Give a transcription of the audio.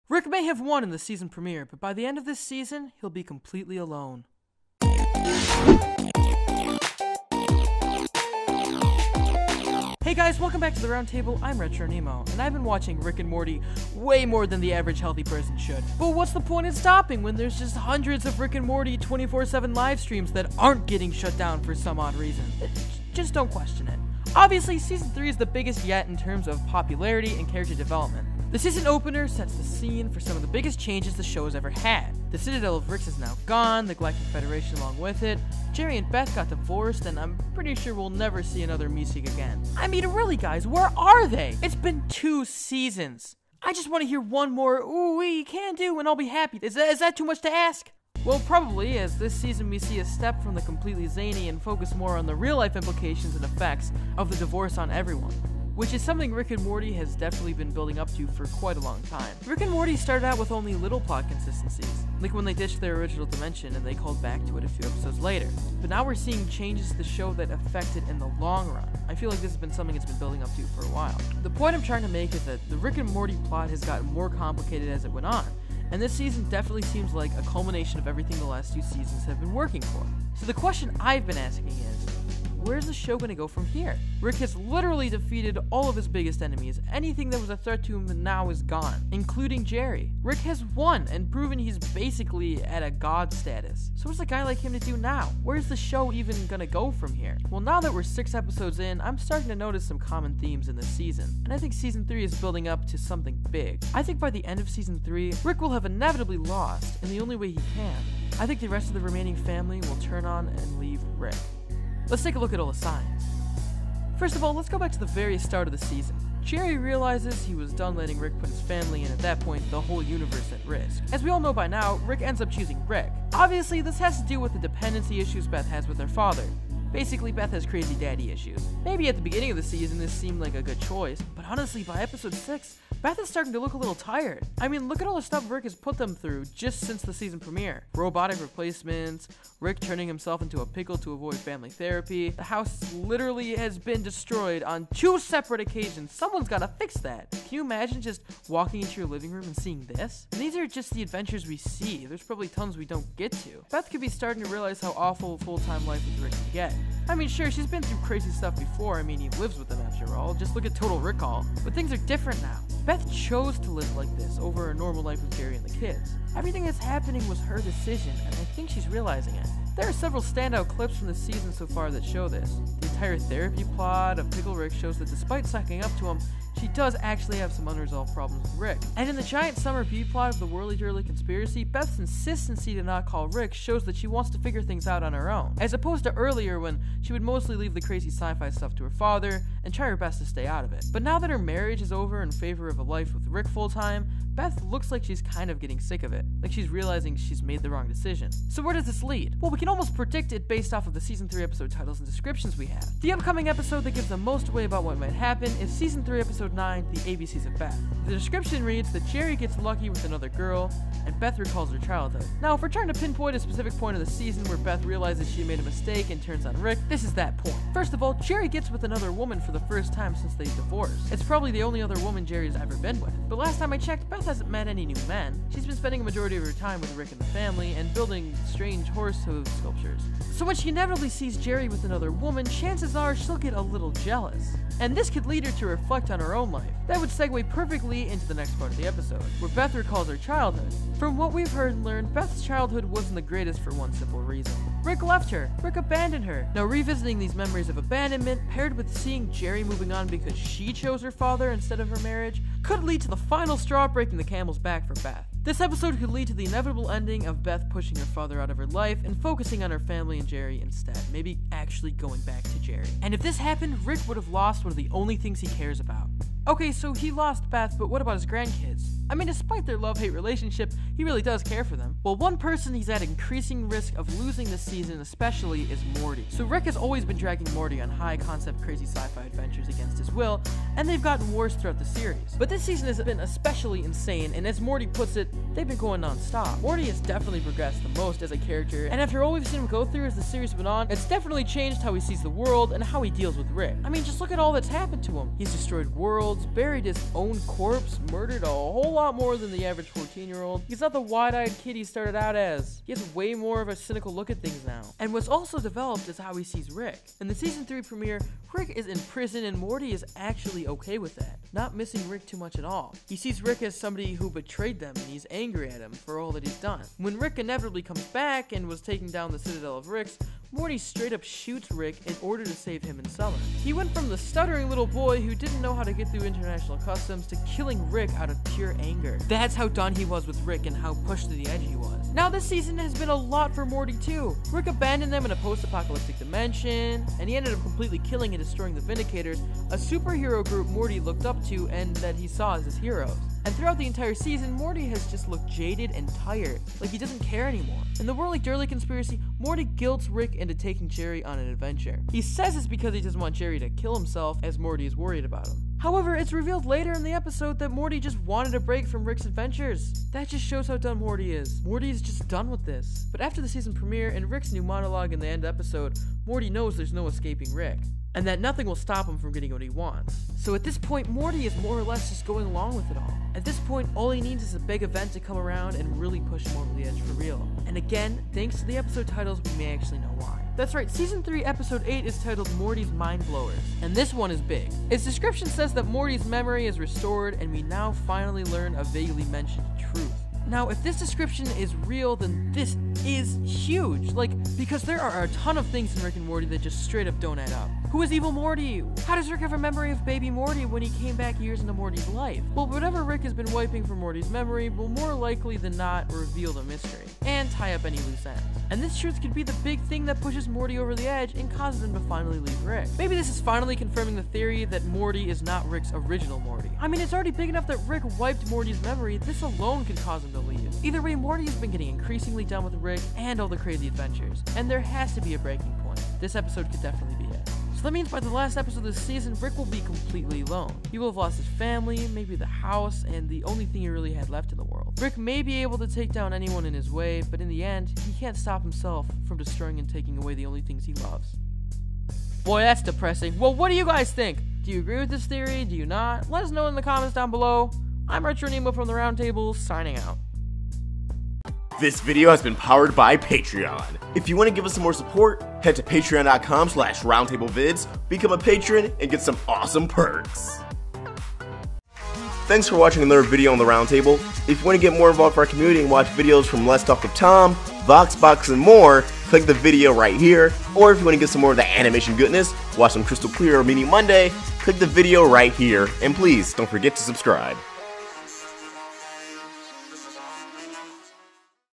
Rick may have won in the season premiere, but by the end of this season, he'll be completely alone. Hey guys, welcome back to the Roundtable. I'm RetroNemo, and I've been watching Rick and Morty way more than the average healthy person should. But what's the point in stopping when there's just hundreds of Rick and Morty 24/7 live streams that aren't getting shut down for some odd reason? Just don't question it. Obviously, Season 3 is the biggest yet in terms of popularity and character development. The season opener sets the scene for some of the biggest changes the show has ever had. The Citadel of Ricks is now gone, the Galactic Federation along with it, Jerry and Beth got divorced, and I'm pretty sure we'll never see another Meeseek again. I mean, really guys, where are they? It's been 2 seasons. I just want to hear one more ooh wee can do and I'll be happy. Is that too much to ask? Well, probably, as this season we see a step from the completely zany and focus more on the real-life implications and effects of the divorce on everyone, which is something Rick and Morty has definitely been building up to for quite a long time. Rick and Morty started out with only little plot consistencies, like when they ditched their original dimension and they called back to it a few episodes later. But now we're seeing changes to the show that affect it in the long run. I feel like this has been something it's been building up to for a while. The point I'm trying to make is that the Rick and Morty plot has gotten more complicated as it went on, and this season definitely seems like a culmination of everything the last 2 seasons have been working for. So the question I've been asking is, where's the show going to go from here? Rick has literally defeated all of his biggest enemies. Anything that was a threat to him now is gone, including Jerry. Rick has won and proven he's basically at a god status. So what's a guy like him to do now? Where's the show even going to go from here? Well, now that we're 6 episodes in, I'm starting to notice some common themes in this season. And I think Season 3 is building up to something big. I think by the end of Season 3, Rick will have inevitably lost, and the only way he can. I think the rest of the remaining family will turn on and leave Rick. Let's take a look at all the signs. First of all, let's go back to the very start of the season. Jerry realizes he was done letting Rick put his family and at that point, the whole universe at risk. As we all know by now, Rick ends up choosing Rick. Obviously, this has to do with the dependency issues Beth has with her father. Basically, Beth has crazy daddy issues. Maybe at the beginning of the season this seemed like a good choice, but honestly, by episode 6, Beth is starting to look a little tired. I mean, look at all the stuff Rick has put them through just since the season premiere. Robotic replacements, Rick turning himself into a pickle to avoid family therapy. The house literally has been destroyed on 2 separate occasions. Someone's gotta fix that. Can you imagine just walking into your living room and seeing this? And these are just the adventures we see. There's probably tons we don't get to. Beth could be starting to realize how awful full-time life with Rick can get. I mean, sure, she's been through crazy stuff before. I mean, he lives with them after all. Just look at Total Recall. But things are different now. Beth chose to live like this over a normal life with Jerry and the kids. Everything that's happening was her decision, and I think she's realizing it. There are several standout clips from the season so far that show this. The entire therapy plot of Pickle Rick shows that despite sucking up to him, she does actually have some unresolved problems with Rick. And in the giant summer B-plot of the Whirly-Durly conspiracy, Beth's consistency to not call Rick shows that she wants to figure things out on her own, as opposed to earlier when she would mostly leave the crazy sci-fi stuff to her father and try her best to stay out of it. But now that her marriage is over in favor of a life with Rick full-time, Beth looks like she's kind of getting sick of it, like she's realizing she's made the wrong decision. So where does this lead? Well, we can almost predict it based off of the Season 3 episode titles and descriptions we have. The upcoming episode that gives the most away about what might happen is Season 3 Episode 9, The ABCs of Beth. The description reads that Jerry gets lucky with another girl, and Beth recalls her childhood. Now, if we're trying to pinpoint a specific point of the season where Beth realizes she made a mistake and turns on Rick, this is that point. First of all, Jerry gets with another woman for the first time since they divorced. It's probably the only other woman Jerry's ever been with. But last time I checked, Beth hasn't met any new men. She's been spending a majority of her time with Rick and the family and building strange horse hoof sculptures. So when she inevitably sees Jerry with another woman, chances are she'll get a little jealous. And this could lead her to reflect on her own life. That would segue perfectly into the next part of the episode, where Beth recalls her childhood. From what we've heard and learned, Beth's childhood wasn't the greatest for one simple reason. Rick left her. Rick abandoned her. Now, revisiting these memories of abandonment, paired with seeing Jerry moving on because she chose her father instead of her marriage, could lead to the final straw breaking the camel's back for Beth. This episode could lead to the inevitable ending of Beth pushing her father out of her life and focusing on her family and Jerry instead, maybe actually going back to Jerry. And if this happened, Rick would have lost one of the only things he cares about. Okay, so he lost Beth, but what about his grandkids? I mean, despite their love-hate relationship, he really does care for them. Well, one person he's at increasing risk of losing this season especially is Morty. So Rick has always been dragging Morty on high-concept crazy sci-fi adventures against his will, and they've gotten worse throughout the series. But this season has been especially insane, and as Morty puts it, they've been going non-stop. Morty has definitely progressed the most as a character, and after all we've seen him go through as the series went on, it's definitely changed how he sees the world and how he deals with Rick. I mean, just look at all that's happened to him. He's destroyed worlds, 14-year-old's buried his own corpse, murdered a whole lot more than the average 14-year-old. He's not the wide-eyed kid he started out as. He has way more of a cynical look at things now. And what's also developed is how he sees Rick. In the season 3 premiere, Rick is in prison and Morty is actually okay with that, not missing Rick too much at all. He sees Rick as somebody who betrayed them and he's angry at him for all that he's done. When Rick inevitably comes back and was taking down the Citadel of Ricks, Morty straight up shoots Rick in order to save him in summer. He went from the stuttering little boy who didn't know how to get through international customs to killing Rick out of pure anger. That's how done he was with Rick and how pushed to the edge he was. Now this season has been a lot for Morty too. Rick abandoned them in a post-apocalyptic dimension, and he ended up completely killing and destroying the Vindicators, a superhero group Morty looked up to and that he saw as his heroes. And throughout the entire season, Morty has just looked jaded and tired, like he doesn't care anymore. In the Whirly Durley conspiracy, Morty guilts Rick into taking Jerry on an adventure. He says it's because he doesn't want Jerry to kill himself, as Morty is worried about him. However, it's revealed later in the episode that Morty just wanted a break from Rick's adventures. That just shows how done Morty is. Morty is just done with this. But after the season premiere and Rick's new monologue in the end episode, Morty knows there's no escaping Rick, and that nothing will stop him from getting what he wants. So at this point, Morty is more or less just going along with it all. At this point, all he needs is a big event to come around and really push him over the edge for real. And again, thanks to the episode titles, we may actually know why. That's right, Season 3, Episode 8 is titled Morty's Mind Blowers, and this one is big. Its description says that Morty's memory is restored, and we now finally learn a vaguely mentioned truth. Now, if this description is real, then this is huge. Because there are a ton of things in Rick and Morty that just straight up don't add up. Who is evil Morty? How does Rick have a memory of baby Morty when he came back years into Morty's life? Well, whatever Rick has been wiping from Morty's memory will more likely than not reveal the mystery, and tie up any loose ends. And this truth could be the big thing that pushes Morty over the edge and causes him to finally leave Rick. Maybe this is finally confirming the theory that Morty is not Rick's original Morty. I mean, it's already big enough that Rick wiped Morty's memory. This alone can cause him to leave. Either way, Morty has been getting increasingly done with Rick and all the crazy adventures, and there has to be a breaking point. This episode could definitely be it. So that means by the last episode of this season, Rick will be completely alone. He will have lost his family, maybe the house, and the only thing he really had left in the world. Rick may be able to take down anyone in his way, but in the end, he can't stop himself from destroying and taking away the only things he loves. Boy, that's depressing. Well, what do you guys think? Do you agree with this theory? Do you not? Let us know in the comments down below. I'm RetroNemo from the Roundtable, signing out. This video has been powered by Patreon. If you want to give us some more support, head to patreon.com/roundtablevids, become a patron, and get some awesome perks. Thanks for watching another video on the Roundtable. If you want to get more involved with our community and watch videos from Let's Talk with Tom, Voxbox, and more, click the video right here. Or if you want to get some more of that animation goodness, watch some Crystal Clear or Meaning Monday, click the video right here. And please, don't forget to subscribe.